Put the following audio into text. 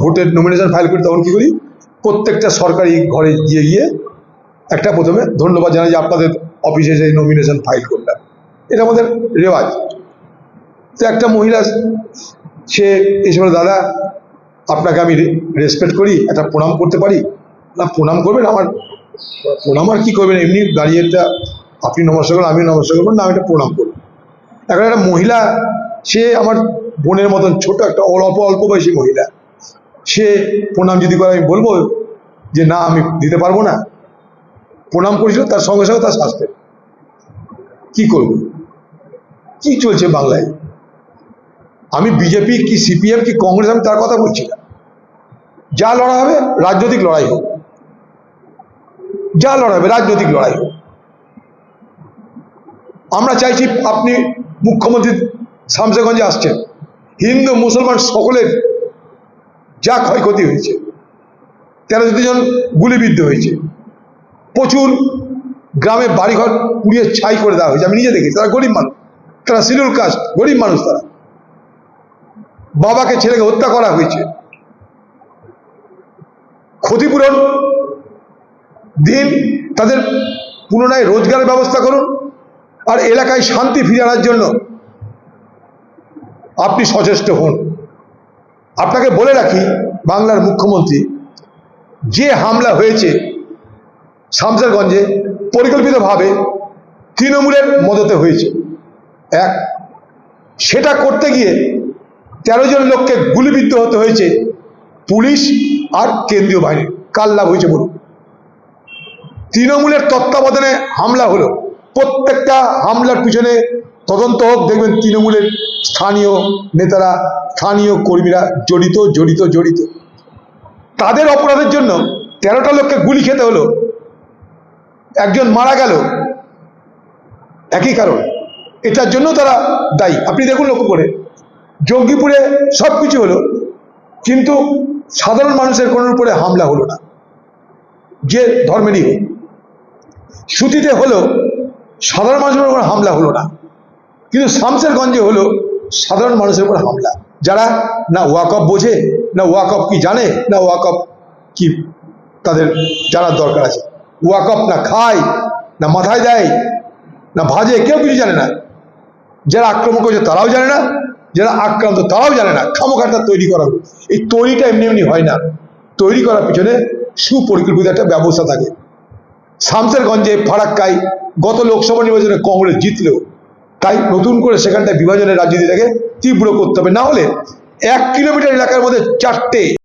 ভোটের nomination file করি তখন কি করি, প্রত্যেকটা সরকারি ঘরে গিয়ে গিয়ে একটা প্রথমে ধন্যবাদ জানাই যে আপনাদের অফিসে সেই নমিনেশন ফাইল করলাম, এটা আমাদের রেওয়াজ। তো একটা মহিলা সে এসে বলে, দাদা আপনাকে আমি রেসপেক্ট করি, একটা প্রণাম করতে পারি? না, প্রণাম করবেন? আমার প্রণাম আর কি করবেন, এমনি দাঁড়িয়ে একটা আপনি নমস্কার করবেন, আমি নমস্কার করবেন, না আমি একটা প্রণাম করব। এখন একটা মহিলা, সে আমার বোনের মতন ছোট একটা অল্প বয়সী মহিলা, সে প্রণাম যদি করে আমি বলবো যে না আমি দিতে পারবো না? প্রণাম করেছিল, তার সঙ্গে সঙ্গে তার শাস্তি। কি করব? কি চলছে বাংলায়? আমি বিজেপি কি সিপিএম কি কংগ্রেস আমি তার কথা বলছি না। যা লড়াই হবে রাজনৈতিক লড়াই হোক, যা লড়াই হবে রাজনৈতিক লড়াই হোক। আমরা চাইছি আপনি মুখ্যমন্ত্রী শামসেরগঞ্জে আসছেন, হিন্দু মুসলমান সকলের যা ক্ষয়ক্ষতি হয়েছে, 13 জন গুলিবিদ্ধ হয়েছে, প্রচুর গ্রামে বাড়িঘর পুড়িয়ে ছাই করে দেওয়া হয়েছে, আমি নিজে দেখেছি। তারা গরিব মানুষ, তারা শিডিউল কাস্ট, গরিব মানুষ, তারা বাবাকে ছেলেকে হত্যা করা হয়েছে। ক্ষতিপূরণ দিন, তাদের পুনরায় রোজগারের ব্যবস্থা করুন, আর এলাকায় শান্তি ফিরে আনার জন্য আপনি সচেষ্ট হন। আপনাকে বলে রাখি, বাংলার মুখ্যমন্ত্রী, যে হামলা হয়েছে শামসেরগঞ্জে পরিকল্পিতভাবে তৃণমূলের মদতে হয়েছে। এক, সেটা করতে গিয়ে 13 জন লোককে গুলিবিদ্ধ হতে হয়েছে পুলিশ আর কেন্দ্রীয় বাহিনী। কার লাভ হয়েছে বলুন? তৃণমূলের তত্ত্বাবধানে হামলা হলো, প্রত্যেকটা হামলার পিছনে তদন্ত হোক, দেখবেন তৃণমূলের স্থানীয় নেতারা, স্থানীয় কর্মীরা জড়িত জড়িত জড়িত। তাদের অপরাধের জন্য 13টা লোককে গুলি খেতে হলো, একজন মারা গেল, একই কারণ। এটার জন্য তারা দায়ী। আপনি দেখুন লক্ষ্য করে, জঙ্গিপুরে সব কিছু হলো, কিন্তু সাধারণ মানুষের কোনো উপরে হামলা হলো না, যে ধর্মেরই হোক। সুতিতে হলো, সাধারণ মানুষের উপর হামলা হলো না, কিন্তু শামসেরগঞ্জে হলো সাধারণ মানুষের উপর হামলা। যারা না ওয়াকফ বোঝে, না ওয়াকফ কি জানে, না ওয়াকফ কি তাদের জানার দরকার আছে। ওয়াকফ না খায়, না মাথায় দেয়, না ভাজে, কেউ কিছু জানে না। যারা আক্রমণ করেছে তারাও জানে না, যারা আক্রান্ত তারাও জানে না। খামোখাটা তৈরি করা, এই তৈরিটা এমনি এমনি হয় না। তৈরি করার পিছনে সুপরিকল্পিত একটা ব্যবস্থা থাকে। শামসেরগঞ্জে ফারাক্কায় গত লোকসভা নির্বাচনে কংগ্রেস জিতলেও, তাই নতুন করে সেখানটায় বিভাজনের রাজনীতিটাকে তীব্র করতে হবে। না হলে 1 কিলোমিটার এলাকার মধ্যে 4টে